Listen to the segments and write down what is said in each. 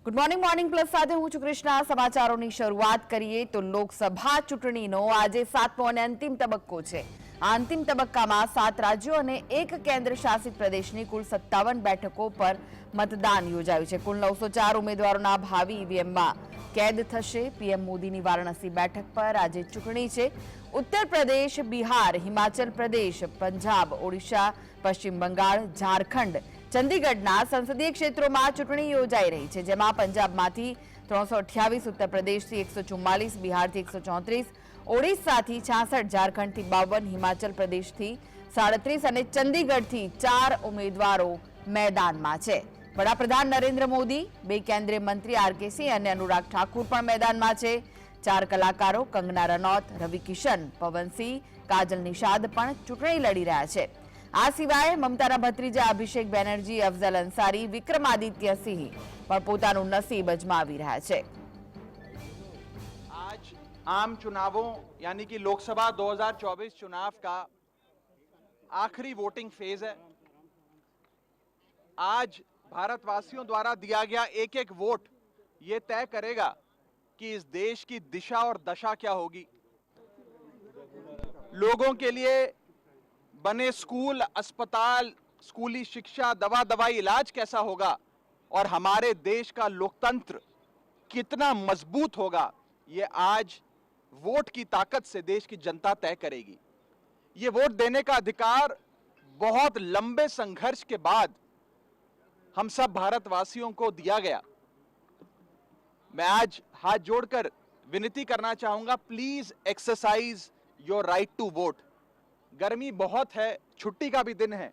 Good morning plus સાથે હું છું કૃષ્ણા। સમાચારોની શરૂઆત કરીએ તો લોકસભા ચૂંટણીનો આજે 7મો અને અંતિમ તબક્કો છે। આ અંતિમ તબક્કામાં 7 રાજ્યો અને 1 કેન્દ્ર શાસિત પ્રદેશની કુલ 57 બેઠકો પર મતદાન યોજાયું છે। કુલ 904 ઉમેદવારોના ભાવિ ઈવીએમમાં કેદ થશે। પીએમ મોદીની વારાણસી બેઠક પર આજે ચૂંટણી છે। ઉત્તર પ્રદેશ, બિહાર, હિમાચલ પ્રદેશ, પંજાબ, ઓડિશા, પશ્ચિમ બંગાળ, ઝારખંડ, ચંદીગઢના સંસદીય ક્ષેત્રોમાં ચૂંટણી યોજાઈ રહી છે, જેમાં પંજાબમાંથી 328, ઉત્તર પ્રદેશથી 144, બિહારથી 134, ઓડિશાથી 66, ઝારખંડથી 52, હિમાચલ પ્રદેશથી 37 અને ચંદીગઢથી 4 ઉમેદવારો મેદાનમાં છે। વડાપ્રધાન નરેન્દ્ર મોદી, 2 કેન્દ્રીય મંત્રી આર.કે. સિંહ અને અનુરાગ ઠાકુર પણ મેદાનમાં છે। 4 કલાકારો કંગના રનૌત, રવિ કિશન, પવનસિંહ, કાજલ નિષાદ પણ ચૂંટણી લડી રહ્યા છે। આ સિવાય મમતાના ભત્રીજા અભિષેક બેનર્જી, અફઝલ અંસારી, વિक्रमादित्य સિંહ પણ પોતાનું નસીબ અજમાવી રહ્યા છે। आज आम चुनावों यानी कि लोकसभा 2024 चुनाव का आखिरी वोटिंग फेज है। आज भारतवासियों द्वारा दिया गया एक एक वोट ये तय करेगा कि इस देश की दिशा और दशा क्या होगी। लोगों के लिए बने स्कूल, अस्पताल, स्कूली शिक्षा, दवा दवाई, इलाज कैसा होगा और हमारे देश का लोकतंत्र कितना मजबूत होगा, ये आज वोट की ताकत से देश की जनता तय करेगी। ये वोट देने का अधिकार बहुत लंबे संघर्ष के बाद हम सब भारतवासियों को दिया गया। मैं आज हाथ जोड़कर विनती करना चाहूंगा, please exercise your right to vote. गर्मी बहुत है, छुट्टी का भी दिन है,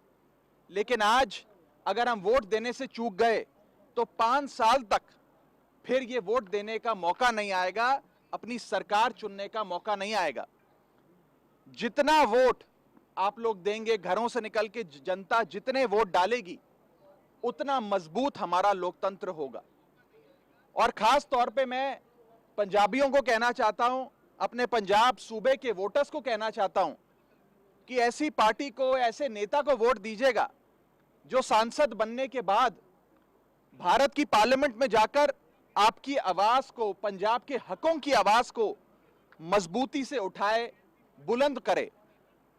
लेकिन आज अगर हम वोट देने से चूक गए तो 5 साल तक फिर ये वोट देने का मौका नहीं आएगा, अपनी सरकार चुनने का मौका नहीं आएगा। जितना वोट आप लोग देंगे, घरों से निकल के जनता जितने वोट डालेगी, उतना मजबूत हमारा लोकतंत्र होगा। और खास तौर पे मैं पंजाबियों को कहना चाहता हूं, अपने पंजाब सूबे के वोटर्स को कहना चाहता हूं कि ऐसी पार्टी को, ऐसे नेता को वोट दीजिएगा जो सांसद बनने के बाद भारत की पार्लियामेंट में जाकर आपकी आवाज को, पंजाब के हकों की आवाज को मजबूती से उठाए, बुलंद करे।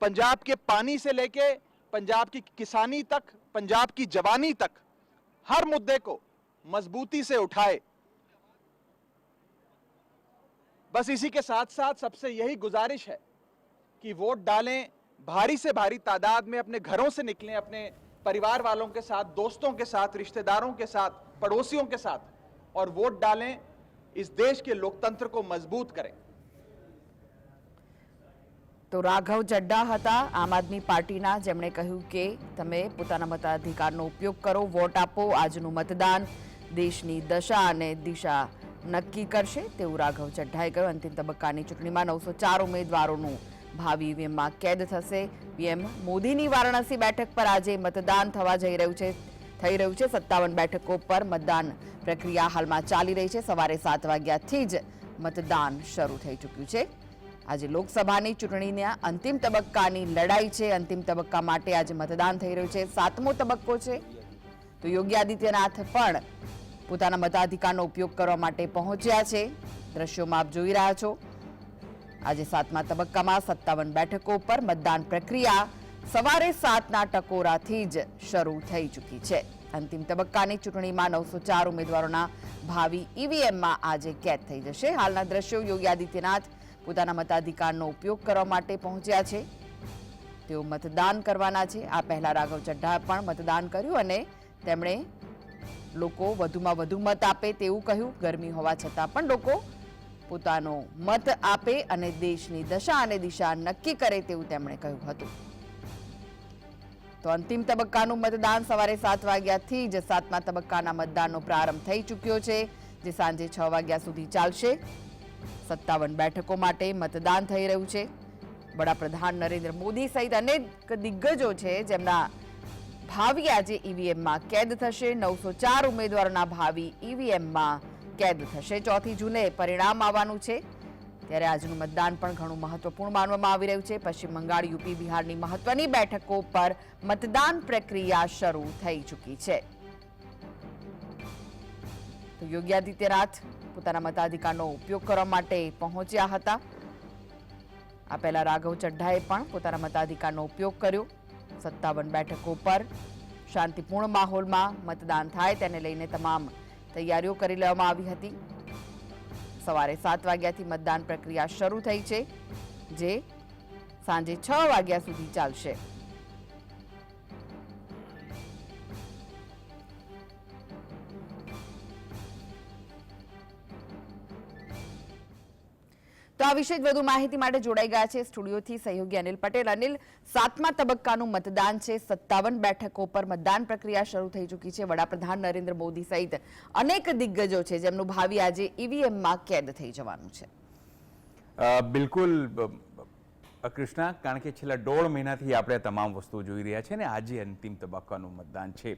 पंजाब के पानी से लेके पंजाब की किसानी तक, पंजाब की जवानी तक हर मुद्दे को मजबूती से उठाए। बस इसी के साथ साथ सबसे यही गुजारिश है कि वोट डालें, भारी से भारी तादाद में अपने घरों से निकलें, अपने परिवार वालों के साथ, दोस्तों के साथ, रिश्तेदारों के साथ, पड़ोसियों के साथ, और वोट डालें, इस देश के लोकतंत्र को मजबूत करें। તો રાઘવ ચડ્ડા હતા આમ આદમી પાર્ટીના, જેમણે કહ્યું કે તમે પોતાના મતાધિકારનો ઉપયોગ કરો, વોટ આપો। આજનું મતદાન દેશની દશા અને દિશા નક્કી કરશે તેવું રાઘવ ચડ્ડાએ કહ્યું। અંતિમ તબક્કાની ચૂંટણીમાં 904 ઉમેદવારોનું ભાવિ ઈવીએમમાં કેદ થશે। પીએમ મોદીની વારાણસી બેઠક પર આજે મતદાન થવા જઈ રહ્યું છે। 57 બેઠકો પર મતદાન પ્રક્રિયા હાલમાં ચાલી રહી છે। સવારે 7 વાગ્યાથી જ મતદાન શરૂ થઈ ચૂક્યું છે। આજે લોકસભાની ચૂંટણીના અંતિમ તબક્કાની લડાઈ છે। અંતિમ તબક્કા માટે આજે મતદાન થઈ રહ્યું છે। 7મો તબક્કો છે। તો યોગી આદિત્યનાથ પણ પોતાના મતાધિકારનો ઉપયોગ કરવા માટે પહોંચ્યા છે। દ્રશ્યોમાં આપ જોઈ રહ્યા છો। આજે 7મા તબક્કામાં 57 બેઠકો પર મતદાન પ્રક્રિયા સવારે 7ના ટકોરાથી જ શરૂ થઈ ચૂકી છે। અંતિમ તબક્કાની ચૂંટણીમાં 904 ઉમેદવારોના ભાવિ ઈવીએમમાં આજે કેદ થઈ જશે। હાલના દ્રશ્યો યોગી આદિત્યનાથ પોતાના મતાધિકારનો ઉપયોગ કરવા માટે પહોંચ્યા છે। તેઓ મતદાન કરવાના છે। આ પહેલા રાઘવ ચડ્ડાએ પણ મતદાન કર્યું અને તેમણે લોકો વધુમાં વધુ મત આપે તેવું કહ્યું। ગરમી હોવા છતાં પણ લોકો પોતાનો મત આપે અને દેશની દશા અને દિશા નક્કી કરે તેવું તેમણે કહ્યું હતું। તો અંતિમ તબક્કાનું મતદાન સવારે 7 વાગ્યાથી જ 7મા તબક્કાના મતદાનનો પ્રારંભ થઈ ચૂક્યો છે, જે સાંજે 6 વાગ્યા સુધી ચાલશે। 57 બેઠકો માટે મતદાન થઈ રહ્યું છે। વડાપ્રધાન નરેન્દ્ર મોદી સહિત અનેક દિગ્ગજો છે જેમના ભાવિ આજે ઈવીએમમાં કેદ થશે। 904 ઉમેદવારોના ભાવિ ઈવીએમમાં કેદ થશે। 4 જૂને પરિણામ આવવાનું છે, ત્યારે આજનું મતદાન પણ ઘણું મહત્વપૂર્ણ માનવામાં આવી રહ્યું છે। પશ્ચિમ બંગાળ, યુપી, બિહારની મહત્વની બેઠકો પર મતદાન પ્રક્રિયા શરૂ થઈ ચૂકી છે। તો યોગી આદિત્યનાથ પોતાના મતાધિકારનો ઉપયોગ કરવા માટે પહોંચ્યા હતા. આ પહેલા રાઘવ ચડ્ઢાએ પણ પોતાના મતાધિકારનો ઉપયોગ કર્યો. 57 બેઠકો પર શાંતિપૂર્ણ માહોલમાં મતદાન થાય તેને લઈને તમામ તૈયારીઓ કરી લેવામાં આવી હતી. સવારે 7 વાગ્યાથી મતદાન પ્રક્રિયા શરૂ થઈ છે, જે સાંજે 6 વાગ્યા સુધી ચાલશે. તો આ વિશે વધુ માહિતી માટે જોડાઈ ગયા છે સ્ટુડિયોથી સહયોગી અનિલ પટેલ. અનિલ, 7મા તબક્કાનું મતદાન છે. 57 બેઠકો પર મતદાન પ્રક્રિયા શરૂ થઈ ચૂકી છે. વડાપ્રધાન નરેન્દ્ર મોદી સહિત અનેક દિગ્ગજો છે જેમનું ભાવિ આજે ઈવીએમમાં કેદ થઈ જવાનું છે. બિલકુલ કૃષ્ણા, કારણ કે છેલ્લા 1.5 મહિનાથી આપણે તમામ વસ્તુઓ જોઈ રહ્યા છે ને આજે અંતિમ તબક્કાનું મતદાન છે.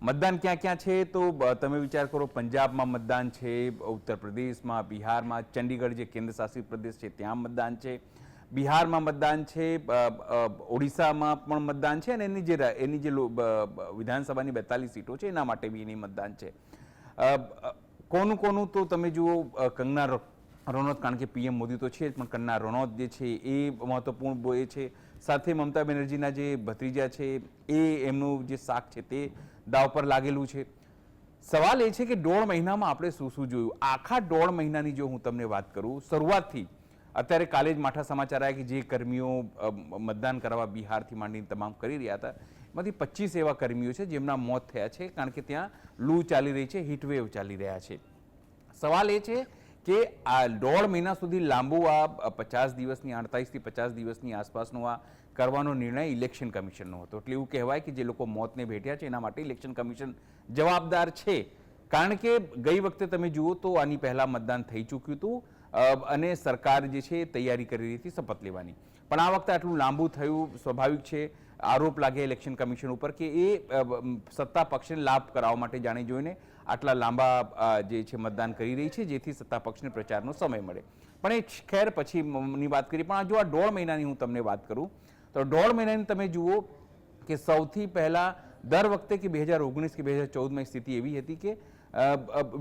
મતદાન ક્યાં ક્યાં છે તો તમે વિચાર કરો, પંજાબમાં મતદાન છે, ઉત્તર પ્રદેશમાં, બિહારમાં, ચંડીગઢ જે કેન્દ્ર શાસિત પ્રદેશ છે ત્યાં મતદાન છે, બિહારમાં મતદાન છે, ઓડિશામાં પણ મતદાન છે અને એની જે વિધાનસભાની 42 સીટો છે એના માટે બી એની મતદાન છે. કોનું કોનું તો તમે જુઓ, કંગના રનૌત, કારણ કે પીએમ મોદી તો છે જ, પણ કંગના રનૌત જે છે એ મહત્વપૂર્ણ એ છે. સાથે મમતા બેનર્જીના જે ભત્રીજા છે એ એમનું જે શાક છે તે દાવ પર લાગેલું છે. સવાલ એ છે કે 1.5 મહિનામાં આપણે શું શું જોયું. આખા 1.5 મહિનાની જો હું તમને વાત કરું, શરૂઆતથી અત્યારે કાલે જ માઠા સમાચાર આવ્યા કે જે કર્મીઓ મતદાન કરવા બિહારથી માંડીને તમામ કરી રહ્યા હતા, એમાંથી 25 એવા કર્મીઓ છે જેમના મોત થયા છે, કારણ કે ત્યાં લૂ ચાલી રહી છે, હીટવેવ ચાલી રહ્યા છે. સવાલ એ છે કે આ 1.5 મહિના સુધી લાંબુ આ 50 દિવસની 48 થી 50 દિવસની આસપાસનો આ કરવાનો નિર્ણય ઇલેક્શન કમિશનનો હતો. એટલે એવું કહેવાય કે જે લોકો મોતને ભેટ્યા છે એના માટે ઇલેક્શન કમિશન જવાબદાર છે. કારણ કે ગઈ વખતે તમે જુઓ તો આની પહેલા મતદાન થઈ ચૂક્યું હતું અને સરકાર જે છે તૈયારી કરી રહી હતી શપથ લેવાની, પણ આ વખતે આટલું લાંબુ થયું. સ્વાભાવિક છે, આરોપ લાગે ઇલેક્શન કમિશન ઉપર કે એ સત્તા પક્ષને લાભ કરાવવા માટે જાણી જોઈને આટલા લાંબા જે છે મતદાન કરી રહી છે, જેથી સત્તા પક્ષને પ્રચારનો સમય મળે. પણ એ ખેર પછીની વાત કરી. પણ જો આ 1.5 મહિનાની હું તમને વાત કરું તો 1.5 મહિનાની તમે જુઓ કે સૌથી પહેલા દર વખતે કે 2019 કે 2014માં સ્થિતિ એવી હતી કે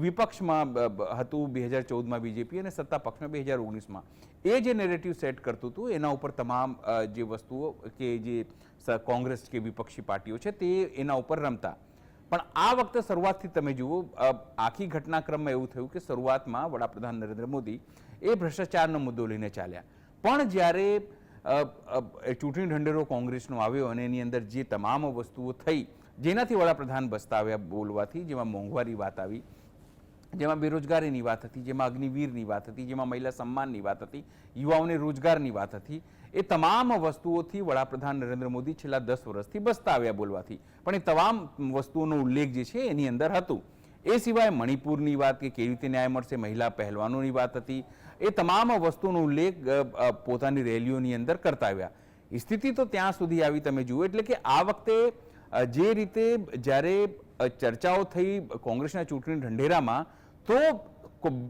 વિપક્ષમાં હતું 2014માં બીજેપી અને સત્તા પક્ષમાં 2019માં. એ જે નેરેટિવ સેટ કરતું હતું એના ઉપર તમામ જે વસ્તુઓ કે જે કોંગ્રેસ કે વિપક્ષી પાર્ટીઓ છે તે એના ઉપર રમતા. પણ આ વખતે શરૂઆતથી તમે જુઓ, આખી ઘટનાક્રમમાં એવું થયું કે શરૂઆતમાં વડાપ્રધાન નરેન્દ્ર મોદી એ ભ્રષ્ટાચારનો મુદ્દો લઈને ચાલ્યા, પણ જ્યારે ચૂંટણી ઢંઢેરો કોંગ્રેસનો આવ્યો અને એની અંદર જે તમામ વસ્તુઓ થઈ જેનાથી વડાપ્રધાન બસતા આવ્યા બોલવાથી, જેમાં મોંઘવારી વાત આવી, જેમાં બેરોજગારીની વાત હતી, જેમાં અગ્નિવીરની વાત હતી, જેમાં મહિલા સન્માનની વાત હતી, યુવાઓને રોજગારની વાત હતી, એ તમામ વસ્તુઓથી વડાપ્રધાન નરેન્દ્ર મોદી છેલ્લા 10 વર્ષથી બસતા આવ્યા બોલવાથી. પણ એ તમામ વસ્તુઓનો ઉલ્લેખ જે છે એની અંદર હતું. એ સિવાય મણિપુરની વાત કે કેવી રીતે ન્યાય મળશે, મહિલા પહેલવાનોની વાત હતી, એ તમામ વસ્તુઓનો ઉલ્લેખ પોતાની રેલીઓની અંદર કરતા આવ્યા. સ્થિતિ તો ત્યાં સુધી આવી તમે જુઓ. એટલે કે આ વખતે જે રીતે જ્યારે ચર્ચાઓ થઈ કોંગ્રેસના ચૂંટણી ઢંઢેરામાં, તો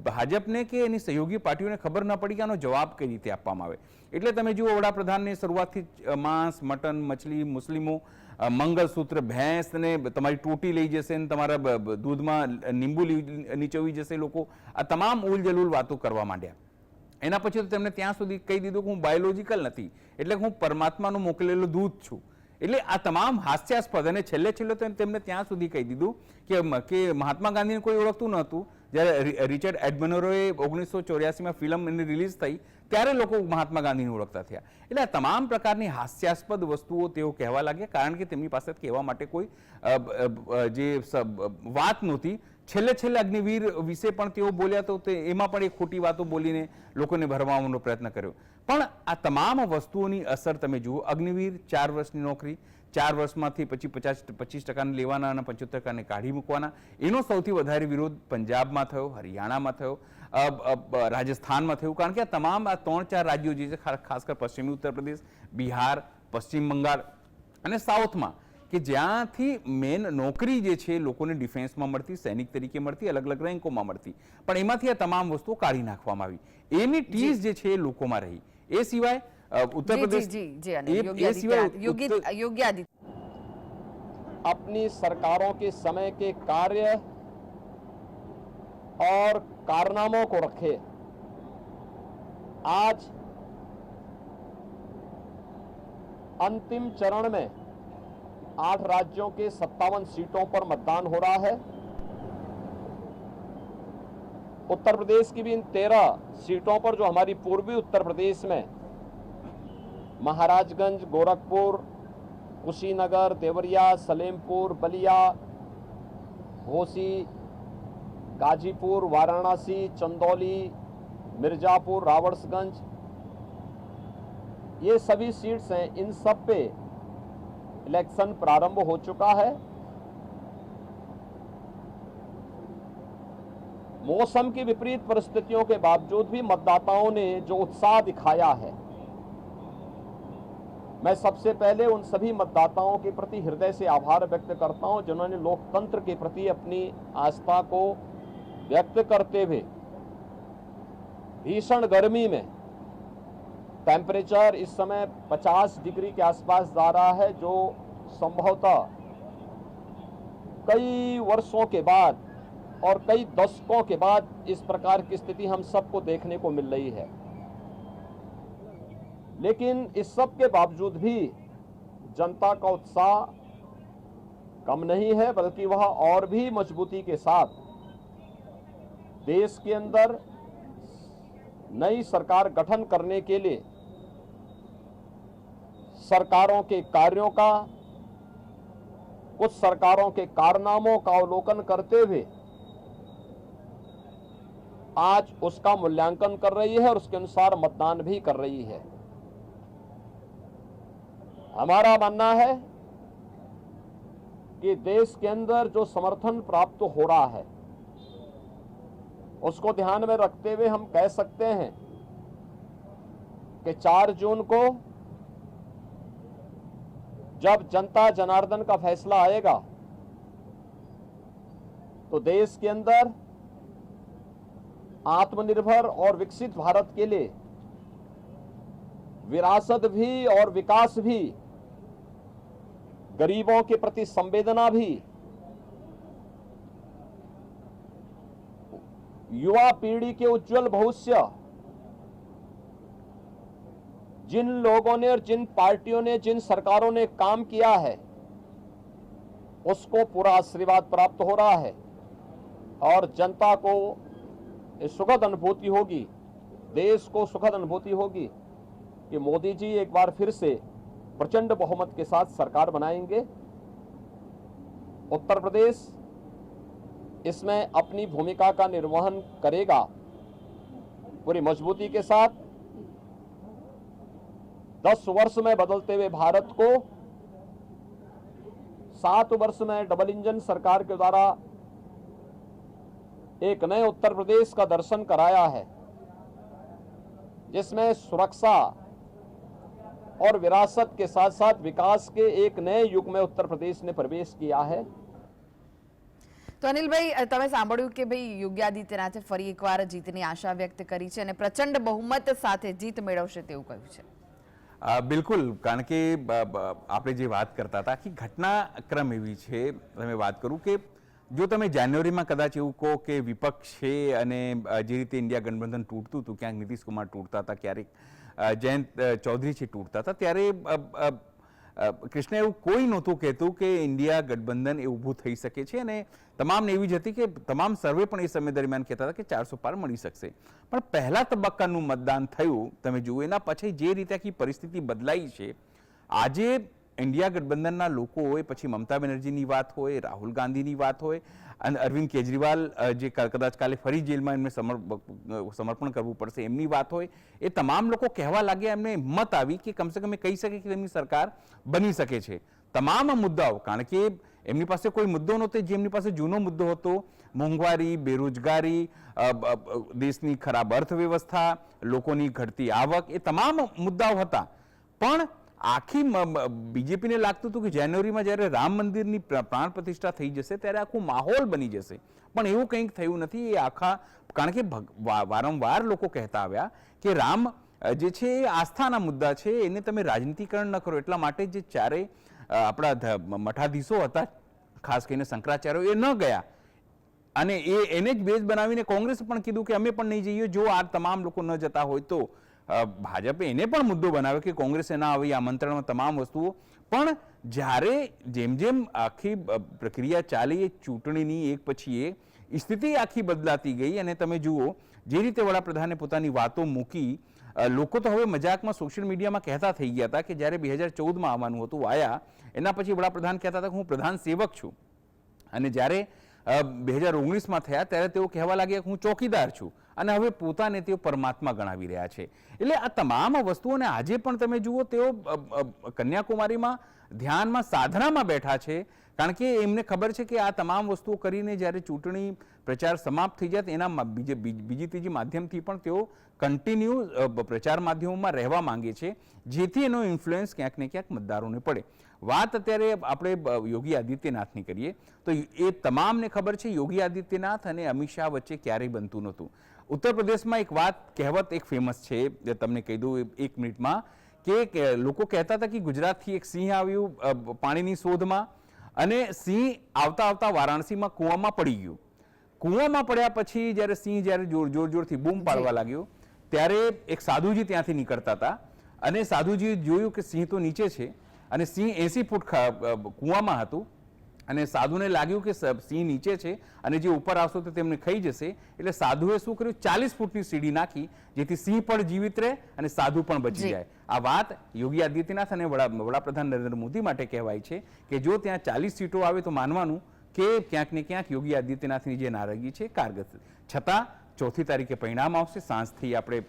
ભાજપને કે એની સહયોગી પાર્ટીઓને ખબર ન પડી કે આનો જવાબ કઈ રીતે આપવામાં આવે. એટલે તમે જુઓ, વડાપ્રધાનને શરૂઆતથી માંસ, મટન, મછલી, મુસ્લિમો, મંગલસૂત્ર, ભેંસ ને તમારી ટોટી લઈ જશે ને તમારા દૂધમાં લીંબુ નીચોવી જશે લોકો, આ તમામ ઉલજલુલ વાતો કરવા માંડ્યા. એના પછી તો તેમને ત્યાં સુધી કહી દીધું કે હું બાયોલોજિકલ નથી, એટલે હું પરમાત્માનું મોકલેલું દૂત છું. એટલે આ તમામ હાસ્યાસ્પદ. અને છેલ્લે તેમને ત્યાં સુધી કહી દીધું કે મહાત્મા ગાંધીને કોઈ ઓળખતું નહોતું. જ્યારે રિચર્ડ એડમનરોએ 1984માં ફિલ્મ એની રિલીઝ થઈ ત્યારે લોકો મહાત્મા ગાંધીને ઓળખતા થયા. એટલે આ તમામ પ્રકારની હાસ્યાસ્પદ વસ્તુઓ તેઓ કહેવા લાગ્યા, કારણ કે તેમની પાસે કહેવા માટે કોઈ જે વાત નહોતી. છેલ્લે અગ્નિવીર વિશે પણ તેઓ બોલ્યા તો એમાં પણ એક ખોટી વાતો બોલીને લોકોને ભરમાવવાનો પ્રયત્ન કર્યો. પણ આ તમામ વસ્તુઓની અસર તમે જુઓ. અગ્નિવીર 4 વર્ષની નોકરી, 4 વર્ષમાંથી પછી 25% લેવાના અને 75% કાઢી મૂકવાના. એનો સૌથી વધારે વિરોધ પંજાબમાં થયો, હરિયાણામાં થયો, રાજસ્થાનમાં થયું. કારણ કે આ તમામ આ 3-4 રાજ્યો જે છે, ખાસ કરી પશ્ચિમી ઉત્તર પ્રદેશ, બિહાર, પશ્ચિમ બંગાળ અને સાઉથમાં, કે જ્યાંથી મેન નોકરી જે છે લોકોને ડિફેન્સમાં મળતી, સૈનિક તરીકે મળતી, અલગ અલગ રેન્કોમાં મળતી, પણ એમાંથી આ તમામ વસ્તુઓ કાઢી નાખવામાં આવી. એની ટીસ જે છે એ લોકોમાં રહી. એ સિવાય उत्तर प्रदेश योगी आदित्य अपनी सरकारों के समय के कार्य और कारनामों को रखे आज अंतिम चरण में 8 राज्यों के 57 सीटों पर मतदान हो रहा है। उत्तर प्रदेश की भी इन 13 सीटों पर, जो हमारी पूर्वी उत्तर प्रदेश में महाराजगंज, गोरखपुर, कुशीनगर, देवरिया, सलेमपुर, बलिया, घोसी, गाजीपुर, वाराणसी, चंदौली, मिर्जापुर, रावड़सगंज, ये सभी सीट्स हैं। इन सब पे इलेक्शन प्रारंभ हो चुका है। मौसम की विपरीत परिस्थितियों के बावजूद भी मतदाताओं ने जो उत्साह दिखाया है, मैं सबसे पहले उन सभी मतदाताओं के प्रति हृदय से आभार व्यक्त करता हूं जिन्होंने लोकतंत्र के प्रति अपनी आस्था को व्यक्त करते हुए भीषण गर्मी में, टेम्परेचर इस समय 50 डिग्री के आसपास जा रहा है, जो संभवतः कई वर्षों के बाद और कई दशकों के बाद इस प्रकार की स्थिति हम सबको देखने को मिल रही है। लेकिन इस सब के बावजूद भी जनता का उत्साह कम नहीं है, बल्कि वह और भी मजबूती के साथ देश के अंदर नई सरकार गठन करने के लिए सरकारों के कार्यों का, कुछ सरकारों के कारनामों का अवलोकन करते हुए आज उसका मूल्यांकन कर रही है और उसके अनुसार मतदान भी कर रही है। हमारा मानना है कि देश के अंदर जो समर्थन प्राप्त हो रहा है उसको ध्यान में रखते हुए हम कह सकते हैं कि 4 जून को जब जनता जनार्दन का फैसला आएगा तो देश के अंदर आत्मनिर्भर और विकसित भारत के लिए विरासत भी और विकास भी, गरीबों के प्रति संवेदना भी, युवा पीढ़ी के उज्जवल भविष्य, जिन लोगों ने और जिन पार्टियों ने, जिन सरकारों ने काम किया है उसको पूरा आशीर्वाद प्राप्त हो रहा है और जनता को सुखद अनुभूति होगी, देश को सुखद अनुभूति होगी कि मोदी जी एक बार फिर से प्रचंड बहुमत के साथ सरकार बनाएंगे। उत्तर प्रदेश इसमें अपनी भूमिका का निर्वहन करेगा पूरी मजबूती के साथ। 10 वर्ष में बदलते हुए भारत को 7 वर्ष में डबल इंजन सरकार के द्वारा एक नए उत्तर प्रदेश का दर्शन कराया है, जिसमें सुरक्षा और विरासत के साथ साथ विकास के एक नए युग में उत्तर प्रदेश ने प्रवेश किया है। તો અનિલભાઈ, તમે સાંભળ્યું કે ભાઈ યોગી આદિત્યનાથે ફરી એકવાર જીતની આશા વ્યક્ત કરી છે અને પ્રચંડ બહુમત સાથે જીત મેળવશે તેવું કહ્યું છે। બિલકુલ, કારણ કે આપણે જે વાત કરતા હતા કે ઘટનાક્રમ એવી છે, તમે વાત કરું કે જો તમે જાન્યુઆરીમાં કદાચ એવું કહો કે વિપક્ષ છે અને જે રીતે ઇન્ડિયા ગઠબંધન તૂટતું હતું, ક્યાંક નીતિશ કુમાર તૂટતા હતા, ક્યારેક જયંત ચૌધરી છે તૂટતા હતા, ત્યારે કૃષ્ણ એવું કોઈ નહોતું કહેતું કે ઇન્ડિયા ગઠબંધન એ ઊભું થઈ શકે છે અને તમામને એવી જ હતી કે તમામ સર્વે પણ એ સમય દરમિયાન કહેતા હતા કે 400 પાર મળી શકશે। પણ પહેલા તબક્કાનું મતદાન થયું, તમે જુઓ એના પછી જે રીતે આખી પરિસ્થિતિ બદલાઈ છે, આજે ઇન્ડિયા ગઠબંધનના લોકો હોય, પછી મમતા બેનર્જીની વાત હોય, રાહુલ ગાંધીની વાત હોય અને અરવિંદ કેજરીવાલ જે કદાચ કાલે ફરી જેલમાં એમને સમર્પણ કરવું પડશે એમની વાત હોય, એ તમામ લોકો કહેવા લાગ્યા, એમને હિંમત આવી કે કમસે કમ એ કહી શકે કે તેમની સરકાર બની શકે છે। તમામ મુદ્દાઓ, કારણ કે એમની પાસે કોઈ મુદ્દો નહોતો, જે એમની પાસે જૂનો મુદ્દો હતો, મોંઘવારી, બેરોજગારી, દેશની ખરાબ અર્થવ્યવસ્થા, લોકોની ઘટતી આવક, એ તમામ મુદ્દાઓ હતા। પણ આખી બીજેપીને લાગતું હતું કે જાન્યુઆરીમાં જ્યારે રામ મંદિરની પ્રાણ પ્રતિષ્ઠા થઈ જશે ત્યારે આખું માહોલ બની જશે, પણ એવું કંઈક થયું નથી। એ આખા, કારણ કે વારંવાર લોકો કહેતા આવ્યા કે રામ જે છે એ આસ્થાના મુદ્દા છે, એને તમે રાજનીતિકરણ ન કરો, એટલા માટે જે ચારે આપણા મઠાધીશો હતા, ખાસ કરીને શંકરાચાર્યો, એ ન ગયા। અને એને જ બેઝ બનાવીને કોંગ્રેસે પણ કીધું કે અમે પણ નહીં જઈએ. જો આ તમામ લોકો ન જતા હોય તો ભાજપે એને પણ મુદ્દો બનાવ્યો કે કોંગ્રેસે ના આવી આમંત્રણમાં તમામ વસ્તુઓ. પણ જ્યારે જેમ જેમ આખી પ્રક્રિયા ચાલી, એ ચૂંટણીની એક પછી એક સ્થિતિ આખી બદલાતી ગઈ. અને તમે જુઓ જે રીતે વડાપ્રધાને પોતાની વાતો મૂકી, લોકો તો હવે મજાકમાં સોશિયલ મીડિયામાં કહેતા થઈ ગયા હતા કે જ્યારે 2014માં આવવાનું હતું આયા, એના પછી વડાપ્રધાન કહેતા હતા કે હું પ્રધાન સેવક છું, અને જ્યારે 2019માં થયા ત્યારે તેઓ કહેવા લાગ્યા કે હું ચોકીદાર છું, અને હવે પોતાને તેઓ પરમાત્મા ગણાવી રહ્યા છે. એટલે આ તમામ વસ્તુઓને આજે પણ તમે જુઓ, તેઓ કન્યાકુમારીમાં ધ્યાનમાં સાધનામાં બેઠા છે, કારણ કે એમને ખબર છે કે આ તમામ વસ્તુઓ કરીને જ્યારે ચૂંટણી પ્રચાર સમાપ્ત થઈ જાય એના બીજી ત્રીજી માધ્યમથી પણ તેઓ કન્ટિન્યુ પ્રચાર માધ્યમોમાં રહેવા માંગે છે, જેથી એનો ઇન્ફ્લુઅન્સ ક્યાંક ને ક્યાંક મતદારોને પડે. વાત અત્યારે આપણે યોગી આદિત્યનાથની કરીએ તો એ તમામને ખબર છે યોગી આદિત્યનાથ અને અમિત શાહ વચ્ચે ક્યારેય બનતું નહોતું. ઉત્તર પ્રદેશમાં એક વાત, કહેવત એક ફેમસ છે, તમને કહી દઉં 1 મિનિટમાં, કે લોકો કહેતા હતા કે ગુજરાતથી એક સિંહ આવ્યું પાણીની શોધમાં, અને સિંહ આવતા આવતા વારાણસીમાં કૂવામાં પડી ગયું. કૂવામાં પડ્યા પછી જ્યારે સિંહ જ્યારે જોરથી બૂમ પાડવા લાગ્યો, ત્યારે એક સાધુજી ત્યાંથી નીકળતા હતા, અને સાધુજીએ જોયું કે સિંહ તો નીચે છે, અને સિંહ 80 ફૂટ કૂવામાં હતું, અને સાધુને લાગ્યું કે સિંહ નીચે છે અને જે ઉપર આવશે તો તેમને ખાઈ જશે. એટલે સાધુએ શું કર્યું, 40 ફૂટની સીડી નાખી, જેથી સિંહ પણ જીવિત રહે અને સાધુ પણ બચી જાય. આ વાત યોગી આદિત્યનાથ અને વડાપ્રધાન નરેન્દ્ર મોદી માટે કહેવાય છે કે જો ત્યાં 40 સીટો આવે તો માનવાનું કે ક્યાંક ને ક્યાંક યોગી આદિત્યનાથની જે નારાજગી છે કારગત. છતાં 4મી તારીખે પરિણામ આવશે. સાંજથી આપણે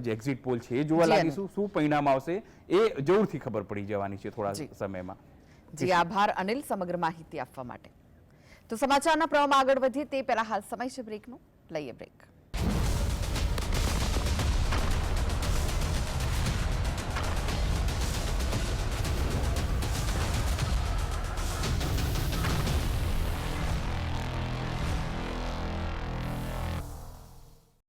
જે એક્ઝિટ પોલ છે એ જોવા લાગીશું. શું પરિણામ આવશે એ જરૂરથી ખબર પડી જવાની છે થોડા સમયમાં. જી આભાર અનિલ સમગ્ર માહિતી આપવા માટે. તો સમાચારના પ્રવાહમાં આગળ વધીએ તે પહેલા હાલ સમય છે બ્રેકનો. લઈએ બ્રેક.